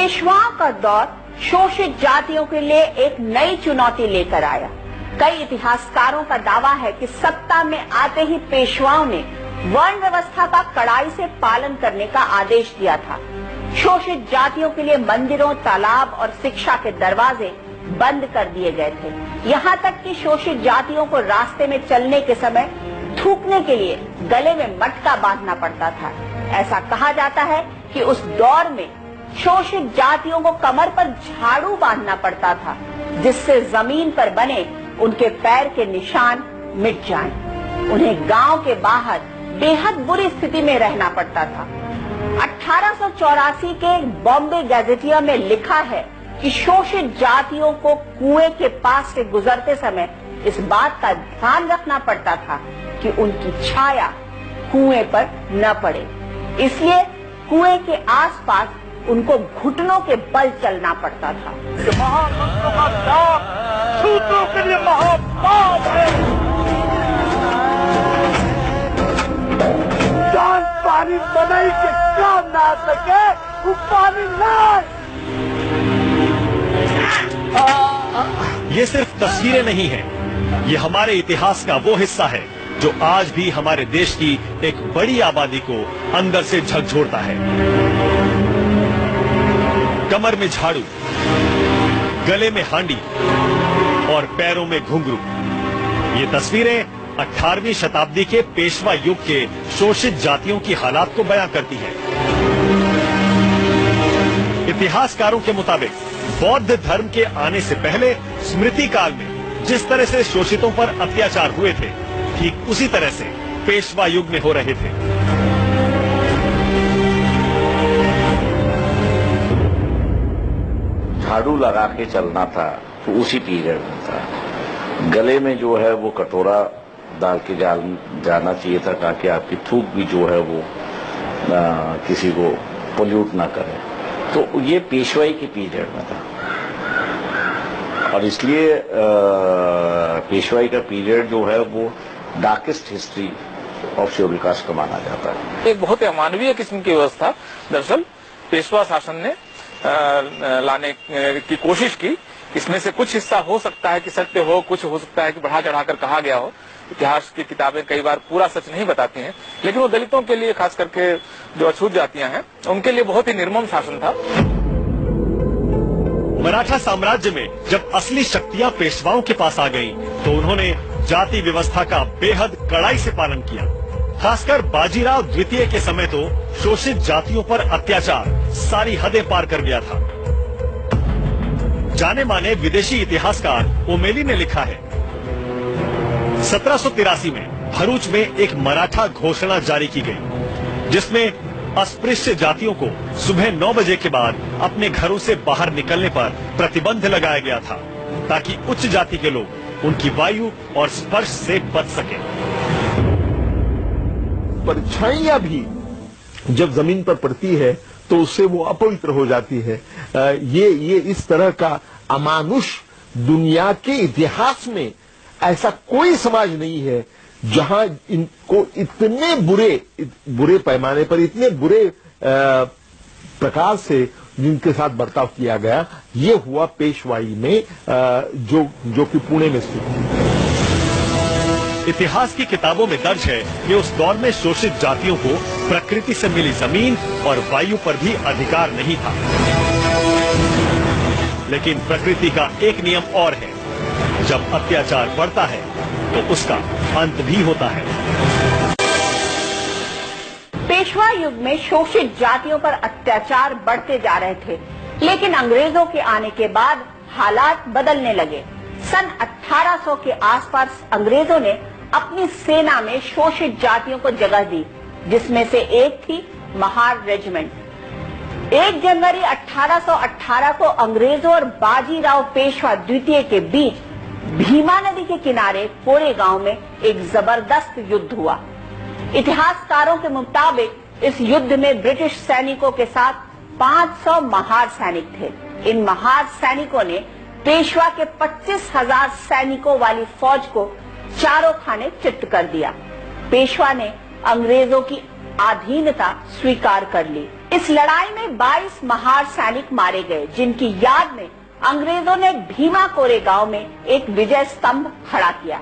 पेशवाओं का दौर शोषित जातियों के लिए एक नई चुनौती लेकर आया। कई इतिहासकारों का दावा है कि सत्ता में आते ही पेशवाओं ने वर्ण व्यवस्था का कड़ाई से पालन करने का आदेश दिया था। शोषित जातियों के लिए मंदिरों, तालाब और शिक्षा के दरवाजे बंद कर दिए गए थे। यहाँ तक कि शोषित जातियों को रास्ते में चलने के समय थूकने के लिए गले में मटका बांधना पड़ता था। ऐसा कहा जाता है कि उस दौर में शोषित जातियों को कमर पर झाड़ू बांधना पड़ता था, जिससे जमीन पर बने उनके पैर के निशान मिट जाएं। उन्हें गांव के बाहर बेहद बुरी स्थिति में रहना पड़ता था। 1884 के बॉम्बे गैजेटियर में लिखा है कि शोषित जातियों को कुएं के पास से गुजरते समय इस बात का ध्यान रखना पड़ता था कि उनकी छाया कुएं पर न पड़े, इसलिए कुएं के आसपास उनको घुटनों के बल चलना पड़ता था। महामंत्रों का त्याग शूद्रों के लिए महापाप है। जान पानी बनाई के काम ना सके वो पानी लाए। ये सिर्फ तस्वीरें नहीं है, ये हमारे इतिहास का वो हिस्सा है जो आज भी हमारे देश की एक बड़ी आबादी को अंदर से झकझोरता है। कमर में झाड़ू, गले में हांडी और पैरों में घुंघरू। ये तस्वीरें 18वीं शताब्दी के पेशवा युग के शोषित जातियों की हालात को बयां करती हैं। इतिहासकारों के मुताबिक बौद्ध धर्म के आने से पहले स्मृति काल में जिस तरह से शोषितों पर अत्याचार हुए थे, ठीक उसी तरह से पेशवा युग में हो रहे थे। झाड़ू लगा के चलना था तो उसी पीरियड में था। गले में जो है वो कटोरा डाल के जाना चाहिए था ताकि आपकी थूक भी जो है वो किसी को पोल्यूट ना करे। तो ये पेशवाई के पीरियड में था और इसलिए पेशवाई का पीरियड जो है वो darkest history of schedule caste का माना जाता है। एक बहुत अमानवीय किस्म की व्यवस्था दरअसल पेशवा शासन ने लाने की कोशिश की। इसमें से कुछ हिस्सा हो सकता है कि सत्य हो, कुछ हो सकता है कि बढ़ा चढ़ाकर कहा गया हो। इतिहास की किताबें कई बार पूरा सच नहीं बताती हैं, लेकिन वो दलितों के लिए, खास करके जो अछूत जातियां हैं, उनके लिए बहुत ही निर्मम शासन था। मराठा साम्राज्य में जब असली शक्तियां पेशवाओं के पास आ गईं, तो उन्होंने जाति व्यवस्था का बेहद कड़ाई से पालन किया। खासकर बाजीराव द्वितीय के समय तो शोषित जातियों पर अत्याचार सारी हदें पार कर गया था। जाने माने विदेशी इतिहासकार ओमेली ने लिखा है, 1783 में भरूच में एक मराठा घोषणा जारी की गई, जिसमें अस्पृश्य जातियों को सुबह 9 बजे के बाद अपने घरों से बाहर निकलने पर प्रतिबंध लगाया गया था, ताकि उच्च जाति के लोग उनकी वायु और स्पर्श से बच सके। परछाइयां भी जब जमीन पर पड़ती है तो उससे वो अपवित्र हो जाती है। ये इस तरह का अमानुष दुनिया के इतिहास में ऐसा कोई समाज नहीं है जहां इनको इतने बुरे पैमाने पर, इतने बुरे प्रकार से जिनके साथ बर्ताव किया गया। ये हुआ पेशवाई में, जो कि पुणे में स्थित है। इतिहास की किताबों में दर्ज है कि उस दौर में शोषित जातियों को प्रकृति से मिली जमीन और वायु पर भी अधिकार नहीं था। लेकिन प्रकृति का एक नियम और है, जब अत्याचार बढ़ता है तो उसका अंत भी होता है। पेशवा युग में शोषित जातियों पर अत्याचार बढ़ते जा रहे थे, लेकिन अंग्रेजों के आने के बाद हालात बदलने लगे। सन 1800 के आसपास अंग्रेजों ने अपनी सेना में शोषित जातियों को जगह दी, जिसमें से एक थी महार रेजिमेंट। 1 जनवरी 1818 को अंग्रेजों और बाजीराव पेशवा द्वितीय के बीच भीमा नदी के किनारे कोरेगांव में एक जबरदस्त युद्ध हुआ। इतिहासकारों के मुताबिक इस युद्ध में ब्रिटिश सैनिकों के साथ 500 महार सैनिक थे। इन महार सैनिकों ने पेशवा के 25,000 सैनिकों वाली फौज को चारों खाने चित्त कर दिया। पेशवा ने अंग्रेजों की अधीनता स्वीकार कर ली। इस लड़ाई में 22 महार सैनिक मारे गए, जिनकी याद में अंग्रेजों ने भीमा कोरेगांव में एक विजय स्तंभ खड़ा किया।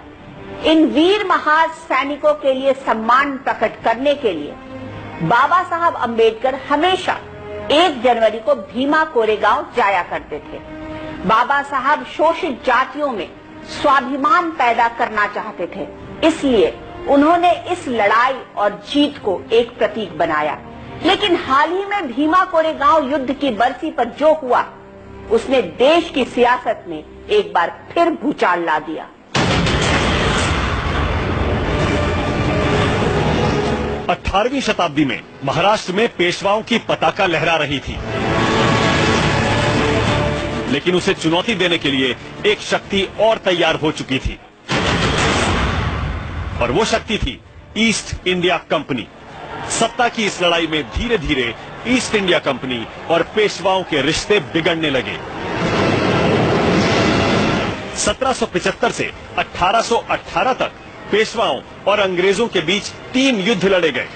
इन वीर महार सैनिकों के लिए सम्मान प्रकट करने के लिए बाबा साहब अंबेडकर हमेशा 1 जनवरी को भीमा कोरेगांव जाया करते थे। बाबा साहब शोषित जातियों में स्वाभिमान पैदा करना चाहते थे, इसलिए उन्होंने इस लड़ाई और जीत को एक प्रतीक बनाया। लेकिन हाल ही में भीमा कोरेगांव युद्ध की बरसी पर जो हुआ, उसने देश की सियासत में एक बार फिर भूचाल ला दिया। 18वीं शताब्दी में महाराष्ट्र में पेशवाओं की पताका लहरा रही थी, लेकिन उसे चुनौती देने के लिए एक शक्ति और तैयार हो चुकी थी, और वो शक्ति थी ईस्ट इंडिया कंपनी। सत्ता की इस लड़ाई में धीरे धीरे ईस्ट इंडिया कंपनी और पेशवाओं के रिश्ते बिगड़ने लगे। 1775 से 1818 तक पेशवाओं और अंग्रेजों के बीच 3 युद्ध लड़े गए।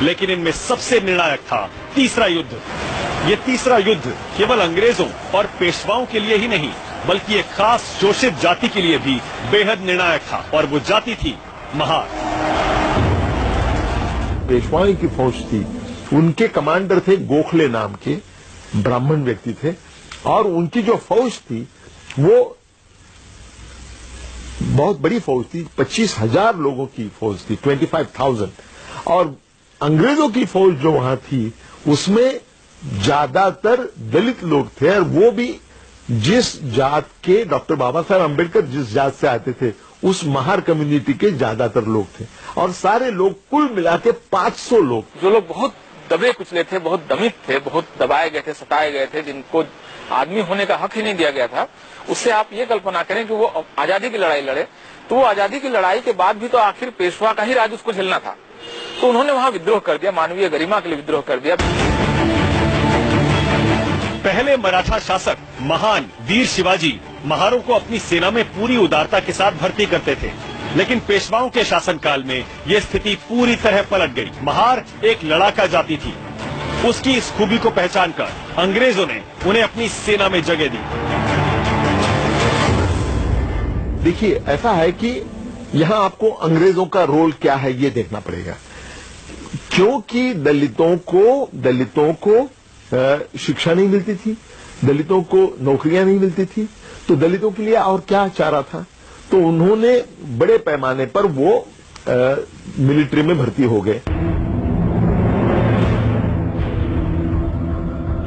लेकिन इनमें सबसे निर्णायक था तीसरा युद्ध। ये तीसरा युद्ध केवल अंग्रेजों और पेशवाओं के लिए ही नहीं, बल्कि एक खास शोषित जाति के लिए भी बेहद निर्णायक था, और वो जाति थी महार। पेशवाओं की फौज थी, उनके कमांडर थे गोखले नाम के ब्राह्मण व्यक्ति थे, और उनकी जो फौज थी वो बहुत बड़ी फौज थी, 25,000 लोगों की फौज थी, 25,000। और अंग्रेजों की फौज जो वहां थी उसमें ज्यादातर दलित लोग थे, और वो भी जिस जात के डॉक्टर बाबा साहब अम्बेडकर जिस जात से आते थे उस महार कम्युनिटी के ज्यादातर लोग थे, और सारे लोग कुल मिला के 500 लोग। जो लोग बहुत दबे कुचले थे, बहुत दमित थे, बहुत दबाए गए थे, सताए गए थे, जिनको आदमी होने का हक ही नहीं दिया गया था, उससे आप ये कल्पना करें कि वो आजादी की लड़ाई लड़े, तो वो आजादी की लड़ाई के बाद भी तो आखिर पेशवा का ही राज उसको झेलना था। तो उन्होंने वहां विद्रोह कर दिया, मानवीय गरिमा के लिए विद्रोह कर दिया। पहले मराठा शासक महान वीर शिवाजी महारों को अपनी सेना में पूरी उदारता के साथ भर्ती करते थे, लेकिन पेशवाओं के शासनकाल में यह स्थिति पूरी तरह पलट गई। महार एक लड़ाका जाति थी। उसकी इस खूबी को पहचान कर अंग्रेजों ने उन्हें अपनी सेना में जगह दी। देखिए, ऐसा है कि यहां आपको अंग्रेजों का रोल क्या है ये देखना पड़ेगा, क्योंकि दलितों को शिक्षा नहीं मिलती थी, दलितों को नौकरियां नहीं मिलती थी, तो दलितों के लिए और क्या चारा था। तो उन्होंने बड़े पैमाने पर वो मिलिट्री में भर्ती हो गए।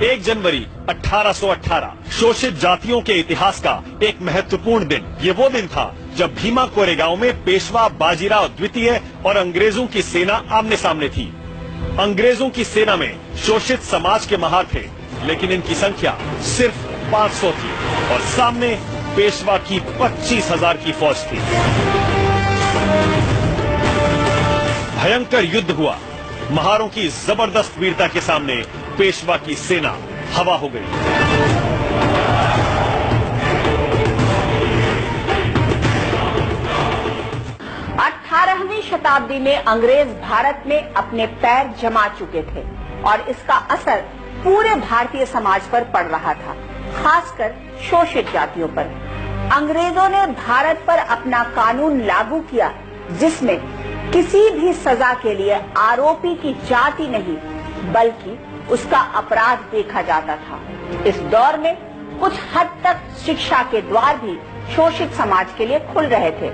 1 जनवरी 1818 शोषित जातियों के इतिहास का एक महत्वपूर्ण दिन। ये वो दिन था जब भीमा कोरेगांव में पेशवा बाजीराव द्वितीय और अंग्रेजों की सेना आमने सामने थी। अंग्रेजों की सेना में शोषित समाज के महार थे, लेकिन इनकी संख्या सिर्फ 500 थी, और सामने पेशवा की 25,000 की फौज थी। भयंकर युद्ध हुआ। महारों की जबरदस्त वीरता के सामने पेशवा की सेना हवा हो गई। अठारहवीं शताब्दी में अंग्रेज भारत में अपने पैर जमा चुके थे, और इसका असर पूरे भारतीय समाज पर पड़ रहा था, खासकर शोषित जातियों पर। अंग्रेजों ने भारत पर अपना कानून लागू किया, जिसमें किसी भी सजा के लिए आरोपी की जाति नहीं बल्कि उसका अपराध देखा जाता था। इस दौर में कुछ हद तक शिक्षा के द्वार भी शोषित समाज के लिए खुल रहे थे,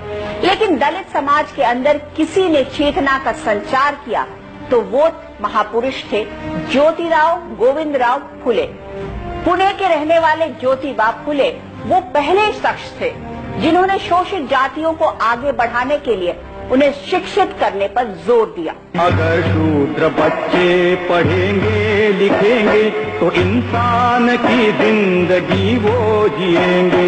लेकिन दलित समाज के अंदर किसी ने चेतना का संचार किया तो वो महापुरुष थे ज्योतिराव गोविंदराव फुले। पुणे के रहने वाले ज्योतिबा फुले वो पहले शख्स थे जिन्होंने शोषित जातियों को आगे बढ़ाने के लिए उन्हें शिक्षित करने पर जोर दिया। अगर शूद्र बच्चे पढ़ेंगे लिखेंगे तो इंसान की जिंदगी वो जिएंगे।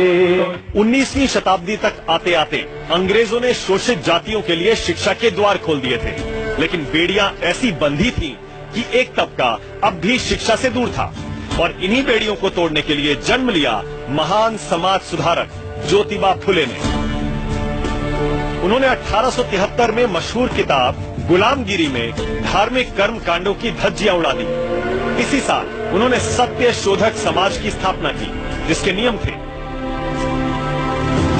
19वीं शताब्दी तक आते आते अंग्रेजों ने शोषित जातियों के लिए शिक्षा के द्वार खोल दिए थे, लेकिन बेड़ियां ऐसी बंधी थीं कि एक तबका अब भी शिक्षा से दूर था, और इन्हीं बेड़ियों को तोड़ने के लिए जन्म लिया महान समाज सुधारक ज्योतिबा फुले ने। उन्होंने 1873 में मशहूर किताब गुलामगिरी में धार्मिक कर्म कांडों की धज्जियां उड़ा दी। इसी साल उन्होंने सत्य शोधक समाज की स्थापना की, जिसके नियम थे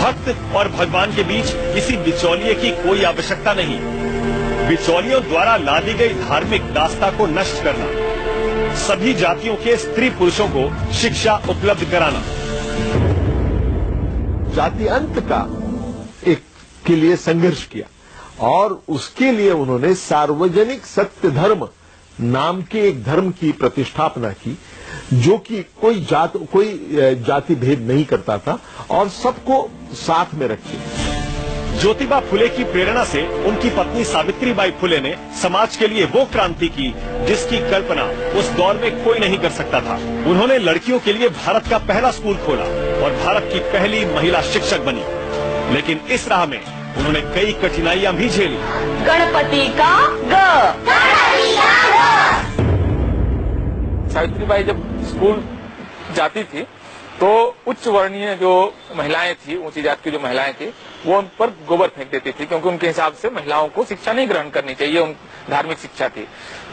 भक्त और भगवान के बीच किसी बिचौलिए की कोई आवश्यकता नहीं, बिचौलियों द्वारा लादी गई धार्मिक दास्ता को नष्ट करना, सभी जातियों के स्त्री पुरुषों को शिक्षा उपलब्ध कराना। जाति अंत का एक के लिए संघर्ष किया और उसके लिए उन्होंने सार्वजनिक सत्य धर्म नाम के एक धर्म की प्रतिष्ठापना की, जो कि कोई जाति भेद नहीं करता था और सबको साथ में रखे। ज्योतिबा फुले की प्रेरणा से उनकी पत्नी सावित्रीबाई फुले ने समाज के लिए वो क्रांति की जिसकी कल्पना उस दौर में कोई नहीं कर सकता था। उन्होंने लड़कियों के लिए भारत का पहला स्कूल खोला और भारत की पहली महिला शिक्षक बनी। लेकिन इस राह में उन्होंने कई कठिनाइयां भी झेली। गणपति का ग। सावित्रीबाई जब स्कूल जाती थी तो उच्च वर्णीय जो महिलाएं थी, ऊंची जात की जो महिलाएं थी, वो उन पर गोबर फेंक देती थी, क्योंकि उनके हिसाब से महिलाओं को शिक्षा नहीं ग्रहण करनी चाहिए, उन धार्मिक शिक्षा थी।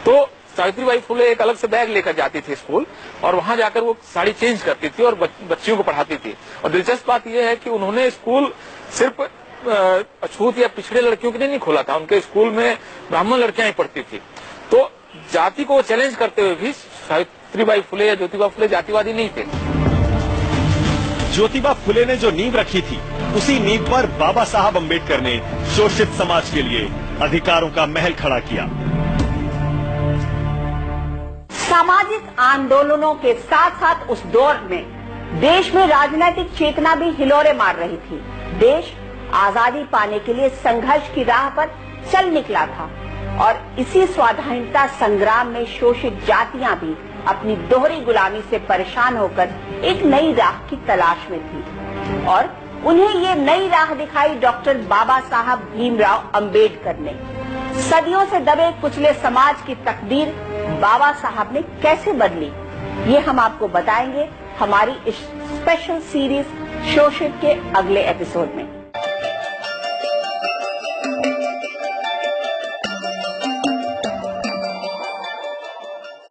तो सावित्रीबाई फुले एक अलग से बैग लेकर जाती थी स्कूल और वहां जाकर वो साड़ी चेंज करती थी और बच्चियों को पढ़ाती थी। और दिलचस्प बात यह है कि उन्होंने स्कूल सिर्फ अछूत या पिछड़े लड़कियों के लिए नहीं खोला था, उनके स्कूल में ब्राह्मण लड़कियां ही पढ़ती थी। तो जाति को चैलेंज करते हुए भी सावित्रीबाई फुले या ज्योतिबा फुले जातिवादी नहीं थे। ज्योतिबा फुले ने जो नींव रखी थी, उसी नींव पर बाबा साहब अम्बेडकर ने शोषित समाज के लिए अधिकारों का महल खड़ा किया। सामाजिक आंदोलनों के साथ साथ उस दौर में देश में राजनीतिक चेतना भी हिलोरे मार रही थी। देश आजादी पाने के लिए संघर्ष की राह पर चल निकला था और इसी स्वाधीनता संग्राम में शोषित जातियां भी अपनी दोहरी गुलामी से परेशान होकर एक नई राह की तलाश में थी और उन्हें ये नई राह दिखाई डॉक्टर बाबा साहब भीमराव अंबेडकर ने। सदियों से दबे कुचले समाज की तकदीर बाबा साहब ने कैसे बदली, ये हम आपको बताएंगे हमारी इस स्पेशल सीरीज शोषित के अगले एपिसोड में।